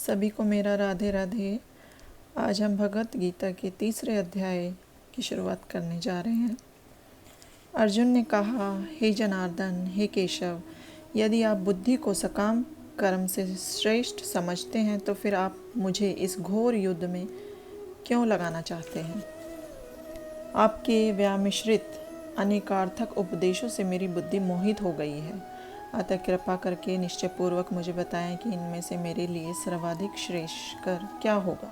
सभी को मेरा राधे राधे। आज हम भगवत गीता के 3रे अध्याय की शुरुआत करने जा रहे हैं। अर्जुन ने कहा, हे जनार्दन, हे केशव, यदि आप बुद्धि को सकाम कर्म से श्रेष्ठ समझते हैं तो फिर आप मुझे इस घोर युद्ध में क्यों लगाना चाहते हैं। आपके व्यामिश्रित अनेकार्थक उपदेशों से मेरी बुद्धि मोहित हो गई है, अतः कृपा करके निश्चयपूर्वक मुझे बताएं कि इनमें से मेरे लिए सर्वाधिक श्रेष्ठकर क्या होगा।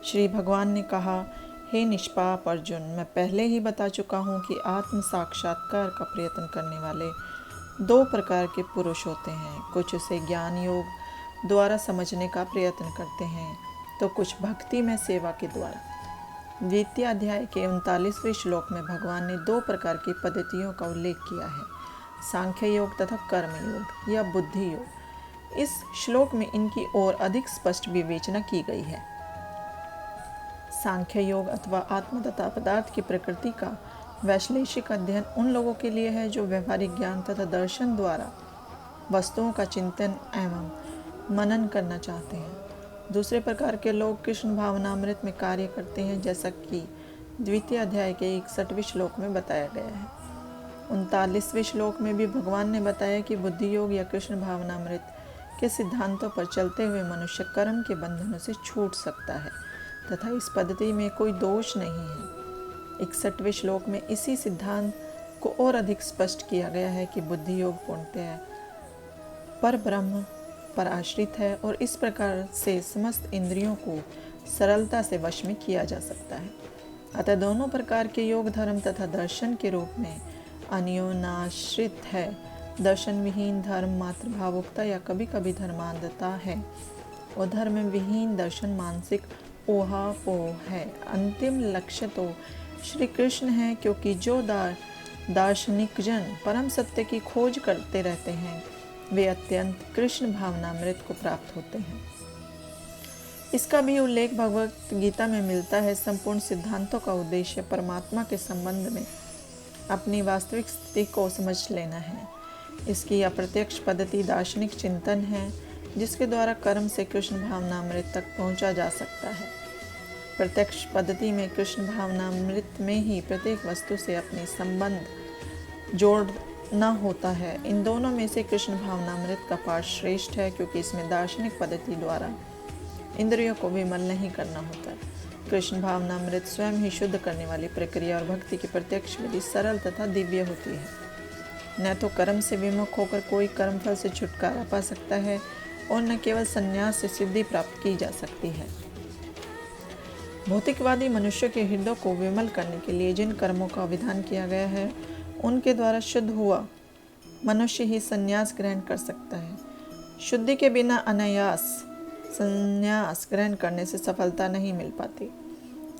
श्री भगवान ने कहा, हे निष्पाप अर्जुन, मैं पहले ही बता चुका हूँ कि आत्म साक्षात्कार का प्रयत्न करने वाले 2 प्रकार के पुरुष होते हैं। कुछ उसे ज्ञान योग द्वारा समझने का प्रयत्न करते हैं तो कुछ भक्ति में सेवा के द्वारा। द्वितीय अध्याय के 39वें श्लोक में भगवान ने 2 प्रकार की पद्धतियों का उल्लेख किया है, सांख्य योग तथा कर्म योग या बुद्धि योग। इस श्लोक में इनकी और अधिक स्पष्ट विवेचना की गई है। सांख्य योग अथवा आत्म तथा पदार्थ की प्रकृति का वैश्लेषिक अध्ययन उन लोगों के लिए है जो व्यवहारिक ज्ञान तथा दर्शन द्वारा वस्तुओं का चिंतन एवं मनन करना चाहते हैं। दूसरे प्रकार के लोग कृष्ण भावनामृत में कार्य करते हैं, जैसा कि द्वितीय अध्याय के 61वें श्लोक में बताया गया है। 39वें श्लोक में भी भगवान ने बताया कि बुद्धि योग या कृष्ण भावनामृत के सिद्धांतों पर चलते हुए मनुष्य कर्म के बंधनों से छूट सकता है तथा इस पद्धति में कोई दोष नहीं है। 61वें श्लोक में इसी सिद्धांत को और अधिक स्पष्ट किया गया है कि बुद्धि योग पूर्णतः पर ब्रह्म पर आश्रित है और इस प्रकार से समस्त इंद्रियों को सरलता से वश में किया जा सकता है। अतः दोनों प्रकार के योग धर्म तथा दर्शन के रूप में अन्योनाश्रित है। दर्शन विहीन धर्म मात्र भावुकता या कभी कभी धर्मांधता है और धर्म विहीन दर्शन मानसिक ऊहापोह है। अंतिम लक्ष्य तो श्री कृष्ण है, क्योंकि जो दार्शनिक जन परम सत्य की खोज करते रहते हैं वे अत्यंत कृष्ण भावनामृत को प्राप्त होते हैं। इसका भी उल्लेख भगवत गीता में मिलता है। संपूर्ण सिद्धांतों का उद्देश्य परमात्मा के संबंध में अपनी वास्तविक स्थिति को समझ लेना है। इसकी अप्रत्यक्ष पद्धति दार्शनिक चिंतन है, जिसके द्वारा कर्म से कृष्ण भावनामृत तक पहुंचा जा सकता है। प्रत्यक्ष पद्धति में कृष्ण भावनामृत में ही प्रत्येक वस्तु से अपनी संबंध जोड़ना होता है। इन दोनों में से कृष्ण भावनामृत का पाठ श्रेष्ठ है, क्योंकि इसमें दार्शनिक पद्धति द्वारा इंद्रियों को विमल नहीं करना होता। कृष्ण भावनामृत स्वयं ही शुद्ध करने वाली प्रक्रिया और भक्ति की प्रत्यक्ष विधि सरल तथा दिव्य होती है। न तो कर्म से विमुख होकर कोई कर्मफल से छुटकारा पा सकता है और न केवल संन्यास से सिद्धि प्राप्त की जा सकती है। भौतिकवादी मनुष्य के हृदय को विमल करने के लिए जिन कर्मों का विधान किया गया है उनके द्वारा शुद्ध हुआ मनुष्य ही संन्यास ग्रहण कर सकता है। शुद्धि के बिना अनायास संन्यास ग्रहण करने से सफलता नहीं मिल पाती।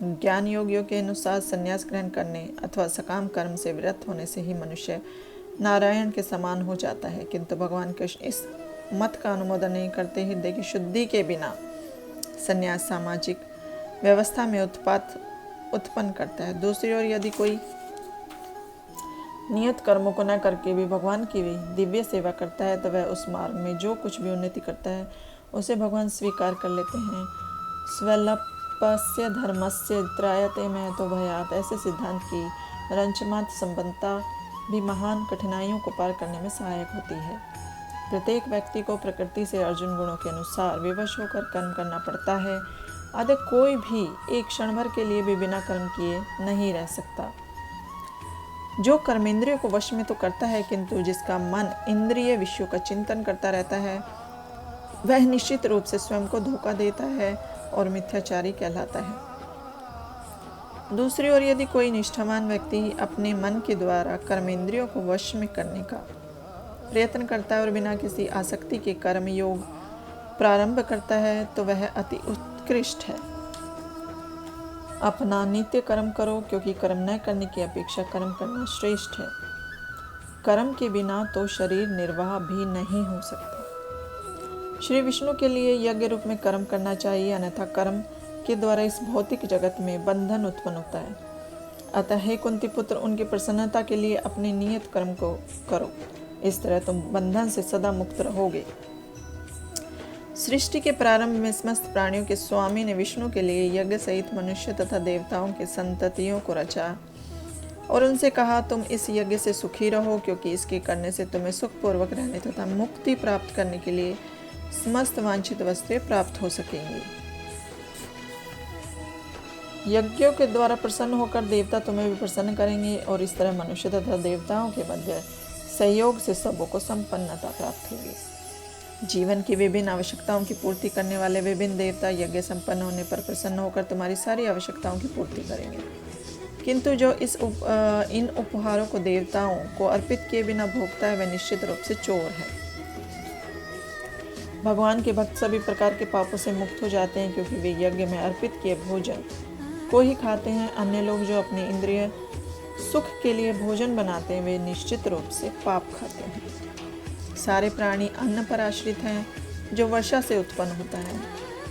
ज्ञान योगियों के अनुसार संन्यास ग्रहण करने अथवा सकाम कर्म से विरत होने से ही मनुष्य नारायण के समान हो जाता है, किंतु भगवान कृष्ण इस मत का अनुमोदन नहीं करते। हृदय की शुद्धि के बिना संन्यास सामाजिक व्यवस्था में उत्पात उत्पन्न करता है। दूसरी ओर यदि कोई नियत कर्मों को न करके भी भगवान की दिव्य सेवा करता है तो वह उस मार्ग में जो कुछ भी उन्नति करता है उसे भगवान स्वीकार कर लेते हैं। स्वल्पस्य धर्मस्य त्रायते में तो भयात, ऐसे सिद्धांत की रंचमात्र संबंधता भी महान कठिनाइयों को पार करने में सहायक होती है। प्रत्येक व्यक्ति को प्रकृति से अर्जुन गुणों के अनुसार विवश होकर कर्म करना पड़ता है। अतः कोई भी एक क्षण भर के लिए भी बिना कर्म किए नहीं रह सकता। जो कर्मेंद्रियों को वश में तो करता है, किंतु जिसका मन इंद्रिय विषयों का चिंतन करता रहता है वह निश्चित रूप से स्वयं को धोखा देता है और मिथ्याचारी कहलाता है। दूसरी ओर यदि कोई निष्ठावान व्यक्ति अपने मन के द्वारा कर्मेंद्रियों को वश में करने का प्रयत्न करता है और बिना किसी आसक्ति के कर्म योग प्रारंभ करता है तो वह अति उत्कृष्ट है। अपना नित्य कर्म करो, क्योंकि कर्म न करने की अपेक्षा कर्म करना श्रेष्ठ है। कर्म के बिना तो शरीर निर्वाह भी नहीं हो सकता। श्री विष्णु के लिए यज्ञ रूप में कर्म करना चाहिए, अन्यथा कर्म के द्वारा इस भौतिक जगत में बंधन उत्पन्न होता है। अतः हे कुंती पुत्र, उनकी प्रसन्नता के लिए अपने नियत कर्म को करो, इस तरह तुम बंधन से सदा मुक्त रहोगे। सृष्टि के प्रारंभ में समस्त प्राणियों के स्वामी ने विष्णु के लिए यज्ञ सहित मनुष्य तथा देवताओं के संततियों को रचा और उनसे कहा, तुम इस यज्ञ से सुखी रहो, क्योंकि इसके करने से तुम्हें सुखपूर्वक रहने तथा मुक्ति प्राप्त करने के लिए समस्त वांछित वस्तुएं प्राप्त हो सकेंगी। यज्ञों के द्वारा प्रसन्न होकर देवता तुम्हें भी प्रसन्न करेंगे और इस तरह मनुष्य तथा देवताओं के मध्य सहयोग से सबों को संपन्नता प्राप्त होगी। जीवन की विभिन्न आवश्यकताओं की पूर्ति करने वाले विभिन्न देवता यज्ञ संपन्न होने पर प्रसन्न होकर तुम्हारी सारी आवश्यकताओं की पूर्ति करेंगे। किंतु जो इन उपहारों को देवताओं को अर्पित किए बिना भोगता है, वह निश्चित रूप से चोर है। भगवान के भक्त सभी प्रकार के पापों से मुक्त हो जाते हैं, क्योंकि वे यज्ञ में अर्पित किए भोजन को ही खाते हैं। अन्य लोग जो अपने इंद्रिय सुख के लिए भोजन बनाते हैं, वे निश्चित रूप से पाप खाते हैं। सारे प्राणी अन्न पर आश्रित हैं, जो वर्षा से उत्पन्न होता है।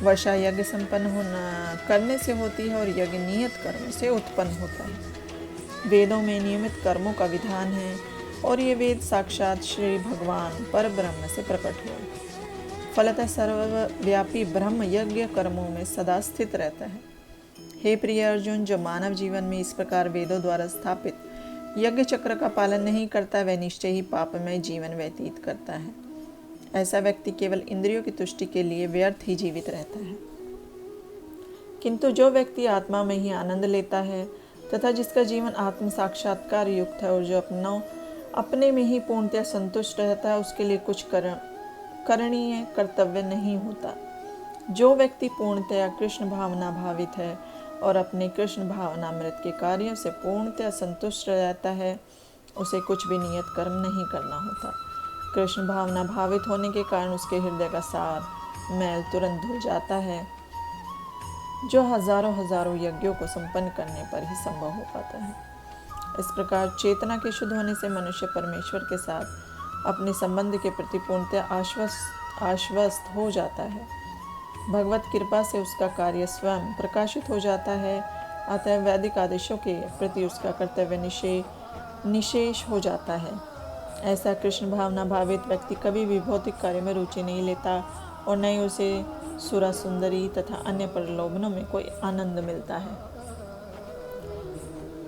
वर्षा यज्ञ संपन्न करने से होती है और यज्ञ नियत कर्म से उत्पन्न होता है। वेदों में नियमित कर्मों का विधान है और ये वेद साक्षात श्री भगवान पर ब्रह्म से प्रकट हुए। फलतः सर्वव्यापी ब्रह्म यज्ञ कर्मों में सदा स्थित रहता है। हे प्रिय अर्जुन, जो मानव जीवन में इस प्रकार वेदों द्वारा स्थापित यज्ञ चक्र का पालन नहीं करता, वह निश्चय ही पापमय जीवन व्यतीत करता है। ऐसा व्यक्ति केवल इंद्रियों की तुष्टि के लिए व्यर्थ ही जीवित रहता है। किंतु जो व्यक्ति आत्मा में ही आनंद लेता है तथा जिसका जीवन आत्म साक्षात्कार युक्त है और जो अपने में ही पूर्णतया संतुष्ट रहता है, उसके लिए कुछ करणीय कर्तव्य नहीं होता। जो व्यक्ति पूर्णतया कृष्ण भावना भावित है और अपने कृष्ण भावनामृत के कार्यों से पूर्णतया संतुष्ट रहता है, उसे कुछ भी नियत कर्म नहीं करना होता। कृष्ण भावना भावित होने के कारण उसके हृदय का सार मैल तुरंत धुल जाता है, जो हजारों हजारों यज्ञों को संपन्न करने पर ही संभव हो पाता है। इस प्रकार चेतना के शुद्ध होने से मनुष्य परमेश्वर के साथ अपने संबंध के प्रति पूर्णतया आश्वस्त हो जाता है। भगवत कृपा से उसका कार्य स्वयं प्रकाशित हो जाता है। अतः वैदिक आदेशों के प्रति उसका कर्तव्य निशेष हो जाता है। ऐसा कृष्ण भावना भावित व्यक्ति कभी भी भौतिक कार्य में रुचि नहीं लेता और न ही उसे सुरा सुंदरी तथा अन्य प्रलोभनों में कोई आनंद मिलता है।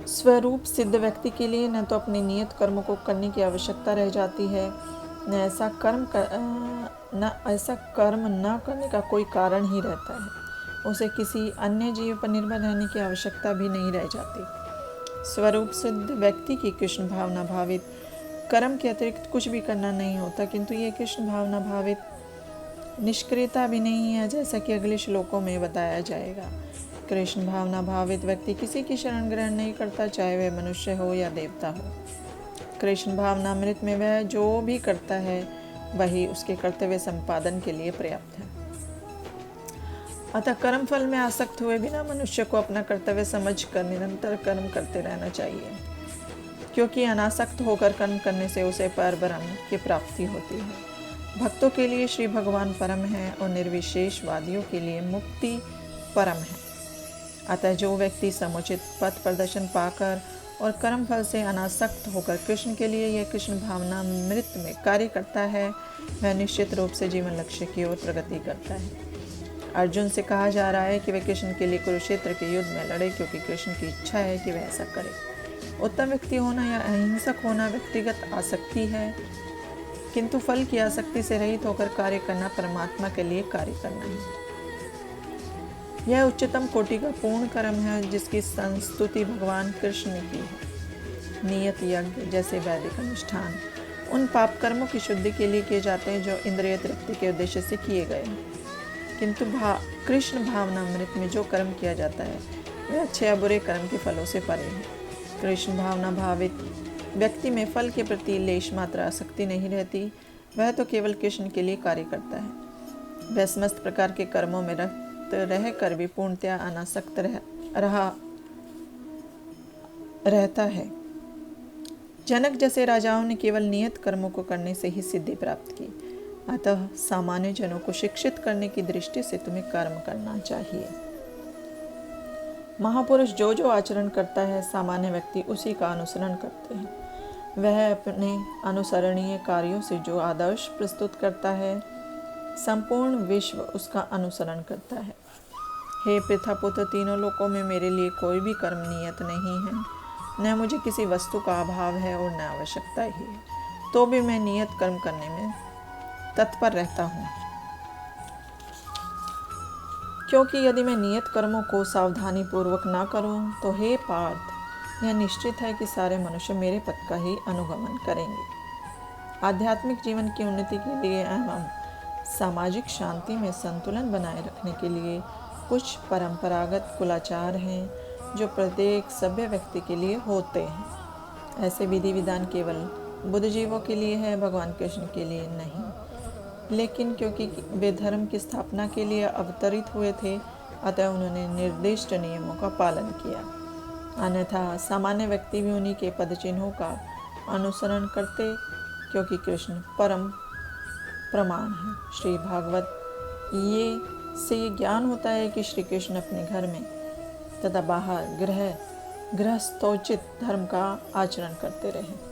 स्वरूप सिद्ध व्यक्ति के लिए न तो अपने नियत कर्मों को करने की आवश्यकता रह जाती है, न ऐसा कर्म न करने का कोई कारण ही रहता है। उसे किसी अन्य जीव पर निर्भर रहने की आवश्यकता भी नहीं रह जाती। स्वरूप सिद्ध व्यक्ति की कृष्ण भावना भावित कर्म के अतिरिक्त कुछ भी करना नहीं होता, किंतु ये कृष्ण भावना भावित निष्क्रियता भी नहीं है, जैसा कि अगले श्लोकों में बताया जाएगा। कृष्ण भावना भावित व्यक्ति किसी की शरण ग्रहण नहीं करता, चाहे वह मनुष्य हो या देवता हो। कृष्ण भावनामृत में वह जो भी करता है वही उसके कर्तव्य संपादन के लिए पर्याप्त है। अतः कर्म फल में आसक्त हुए बिना मनुष्य को अपना कर्तव्य समझकर निरंतर कर्म करते रहना चाहिए, क्योंकि अनासक्त होकर कर्म करने से उसे परब्रह्म की प्राप्ति होती है। भक्तों के लिए श्री भगवान परम है और निर्विशेषवादियों के लिए मुक्ति परम है। अतः जो व्यक्ति समुचित पथ प्रदर्शन पाकर और कर्म फल से अनासक्त होकर कृष्ण के लिए यह कृष्ण भावनामृत में कार्य करता है, वह निश्चित रूप से जीवन लक्ष्य की ओर प्रगति करता है। अर्जुन से कहा जा रहा है कि वह कृष्ण के लिए कुरुक्षेत्र के युद्ध में लड़े, क्योंकि कृष्ण की इच्छा है कि वह ऐसा करे। उत्तम व्यक्ति होना या अहिंसक होना व्यक्तिगत आसक्ति है, किंतु फल की आसक्ति से रहित होकर कार्य करना परमात्मा के लिए कार्य करना है। यह उच्चतम कोटि का पूर्ण कर्म है, जिसकी संस्तुति भगवान कृष्ण ने की है। नियत यज्ञ जैसे वैदिक अनुष्ठान उन पाप कर्मों की शुद्धि के लिए किए जाते हैं जो इंद्रिय तृप्ति के उद्देश्य से किए गए हैं, किंतु कृष्ण भावनामृत में जो कर्म किया जाता है वह अच्छे या बुरे कर्म के फलों से परे है। कृष्ण भावना भावित व्यक्ति में फल के प्रति लेश मात्र आसक्ति नहीं रहती, वह तो केवल कृष्ण के लिए कार्य करता है। वह समस्त प्रकार के कर्मों में रह कर भी पूर्णतया अनासक्त रहता है। जनक जैसे राजाओं ने केवल नियत कर्मों को करने से ही सिद्धि प्राप्त की। अतः सामान्य जनों को शिक्षित करने की दृष्टि से तुम्हें कर्म करना चाहिए। महापुरुष जो जो आचरण करता है, सामान्य व्यक्ति उसी का अनुसरण करते हैं। वह अपने अनुसरणीय कार्यों से जो आदर्श प्रस्तुत करता है, संपूर्ण विश्व उसका अनुसरण करता है। हे पृथापुत्र, तीनों लोकों में मेरे लिए कोई भी कर्म नियत नहीं है, न मुझे किसी वस्तु का अभाव है और न आवश्यकता ही है, तो भी मैं नियत कर्म करने में तत्पर रहता हूँ। क्योंकि यदि मैं नियत कर्मों को सावधानी पूर्वक ना करूँ तो हे पार्थ, यह निश्चित है कि सारे मनुष्य मेरे पथ का ही अनुगमन करेंगे। आध्यात्मिक जीवन की उन्नति के लिए एवं सामाजिक शांति में संतुलन बनाए रखने के लिए कुछ परंपरागत कुलाचार हैं जो प्रत्येक सभ्य व्यक्ति के लिए होते हैं। ऐसे विधि विधान केवल बुद्धिजीवों के लिए है, भगवान कृष्ण के लिए नहीं। लेकिन क्योंकि वे धर्म की स्थापना के लिए अवतरित हुए थे, अतः उन्होंने निर्दिष्ट नियमों का पालन किया। अन्यथा सामान्य व्यक्ति भी उन्हीं के पद चिन्हों का अनुसरण करते, क्योंकि कृष्ण परम प्रमाण है। श्री भागवत से ये ज्ञान होता है कि श्री कृष्ण अपने घर में तथा बाहर गृहस्थोचित धर्म का आचरण करते रहे।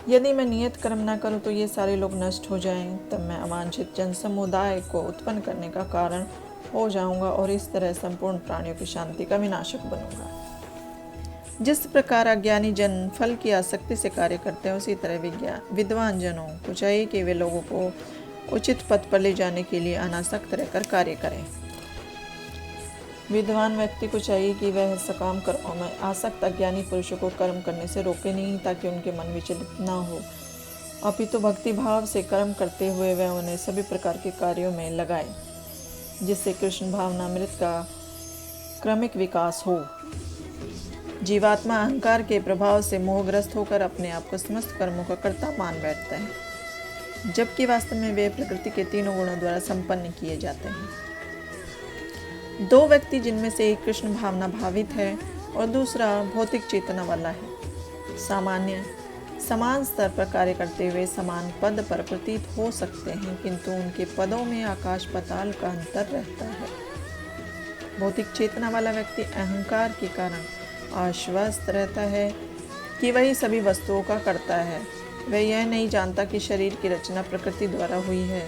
यदि मैं नियत कर्म ना करूं तो ये सारे लोग नष्ट हो जाएं, तब मैं अवांछित जन समुदाय को उत्पन्न करने का कारण हो जाऊंगा और इस तरह संपूर्ण प्राणियों की शांति का विनाशक बनूंगा। जिस प्रकार अज्ञानी जन फल की आसक्ति से कार्य करते हैं, उसी तरह विद्वान जनों को चाहिए कि वे लोगों को उचित पथ पर ले जाने के लिए अनासक्त रहकर कार्य करें। विद्वान व्यक्ति को चाहिए कि वह सकाम कर्मों में आसक्त अज्ञानी पुरुषों को कर्म करने से रोके नहीं, ताकि उनके मन विचलित ना हो, अपितु भक्ति भाव से कर्म करते हुए वह उन्हें सभी प्रकार के कार्यों में लगाए, जिससे कृष्ण भावनामृत का क्रमिक विकास हो। जीवात्मा अहंकार के प्रभाव से मोहग्रस्त होकर अपने आप को समस्त कर्मों का कर्ता मान बैठता है, जबकि वास्तव में वे प्रकृति के तीनों गुणों द्वारा संपन्न किए जाते हैं। दो व्यक्ति जिनमें से एक कृष्ण भावना भावित है और दूसरा भौतिक चेतना वाला है, समान स्तर पर कार्य करते हुए समान पद पर प्रतीत हो सकते हैं, किंतु उनके पदों में आकाश पाताल का अंतर रहता है। भौतिक चेतना वाला व्यक्ति अहंकार के कारण आश्वस्त रहता है कि वही सभी वस्तुओं का करता है। वह यह नहीं जानता कि शरीर की रचना प्रकृति द्वारा हुई है,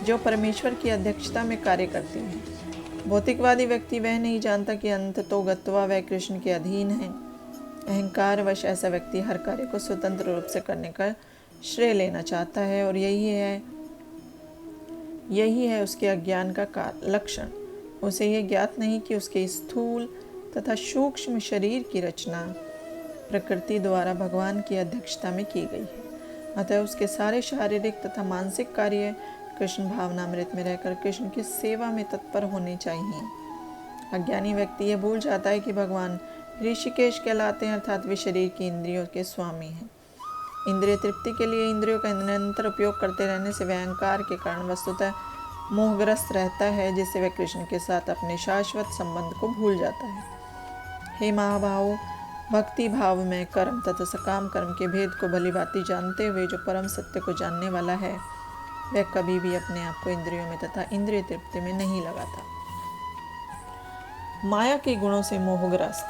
जो परमेश्वर की अध्यक्षता में कार्य करती है। भौतिकवादी व्यक्ति वह नहीं जानता कि अंततोगत्वा वह कृष्ण के अधीन है। अहंकारवश ऐसा व्यक्ति हर कार्य को स्वतंत्र रूप से करने का श्रेय लेना चाहता है, और यही है उसके अज्ञान का लक्षण। उसे यह ज्ञात नहीं कि उसके स्थूल तथा सूक्ष्म शरीर की रचना प्रकृति द्वारा भगवान की अध्यक्षता में की गई है। अतः उसके सारे शारीरिक तथा मानसिक कार्य कृष्ण भावनामृत में रहकर कृष्ण की सेवा में तत्पर होने चाहिए। अज्ञानी व्यक्ति यह भूल जाता है कि भगवान ऋषिकेश कहलाते हैं, अर्थात वे शरीर की इंद्रियों के स्वामी हैं। इंद्रिय तृप्ति के लिए इंद्रियों का निरंतर उपयोग करते रहने से वह अहंकार के कारण वस्तुतः मोहग्रस्त रहता है, जिससे वह कृष्ण के साथ अपने शाश्वत संबंध को भूल जाता है। हे महाभाव, भक्ति भाव में कर्म तथा सकाम कर्म के भेद को भली भांति जानते हुए जो परम सत्य को जानने वाला है, वह कभी भी अपने आप को इंद्रियों में तथा इंद्रिय तृप्ति में नहीं लगाता। माया के गुणों से मोहग्रस्त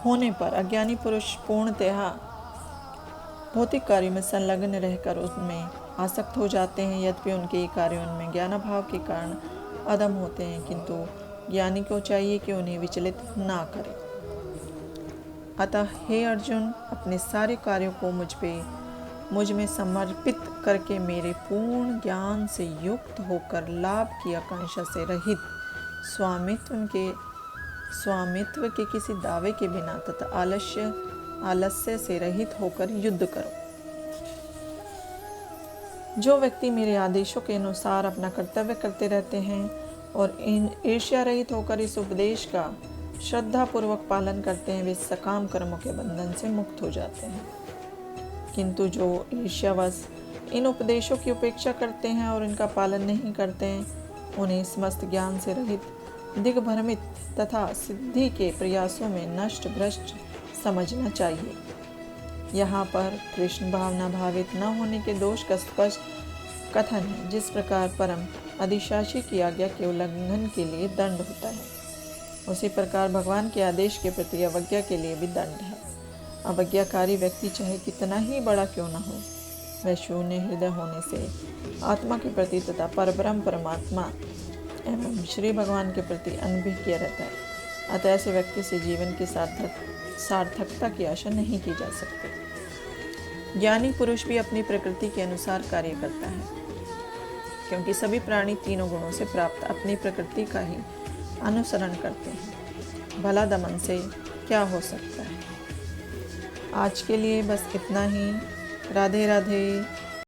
होने पर अज्ञानी पुरुष पूर्णतः भौतिक कार्य में संलग्न रहकर उसमें आसक्त हो जाते हैं। यद्यपि उनके ये कार्य उनमें ज्ञानाभाव के कारण अदम होते हैं, किंतु ज्ञानी को चाहिए कि उन्हें विचलित ना करे। अतः हे अर्जुन, अपने सारे कार्यों को मुझ में समर्पित करके मेरे पूर्ण ज्ञान से युक्त होकर लाभ की आकांक्षा से रहित स्वामित्व के किसी दावे के बिना तथा आलस्य से रहित होकर युद्ध करो। जो व्यक्ति मेरे आदेशों के अनुसार अपना कर्तव्य करते रहते हैं और ईर्ष्या रहित होकर इस उपदेश का श्रद्धा पूर्वक पालन करते हैं, वे सकाम कर्मों के बंधन से मुक्त हो जाते हैं। किंतु जो ईर्ष्यावश इन उपदेशों की उपेक्षा करते हैं और इनका पालन नहीं करते हैं, उन्हें समस्त ज्ञान से रहित, दिग्भ्रमित तथा सिद्धि के प्रयासों में नष्ट भ्रष्ट समझना चाहिए। यहाँ पर कृष्ण भावना भावित न होने के दोष का स्पष्ट कथन है। जिस प्रकार परम अधिशासी की आज्ञा के उल्लंघन के लिए दंड होता है, उसी प्रकार भगवान के आदेश के प्रति अवज्ञा के लिए भी दंड है। अवज्ञाकारी व्यक्ति चाहे कितना ही बड़ा क्यों न हो, वह शून्य हृदय होने से आत्मा के प्रति तथा परब्रह्म परमात्मा एवं श्री भगवान के प्रति अनभिज्ञ रहता है। अतः ऐसे व्यक्ति से जीवन की सार्थकता की आशा नहीं की जा सकती। ज्ञानी पुरुष भी अपनी प्रकृति के अनुसार कार्य करता है, क्योंकि सभी प्राणी तीनों गुणों से प्राप्त अपनी प्रकृति का ही अनुसरण करते हैं। भला दमन से क्या हो सकता है। आज के लिए बस इतना ही। राधे राधे।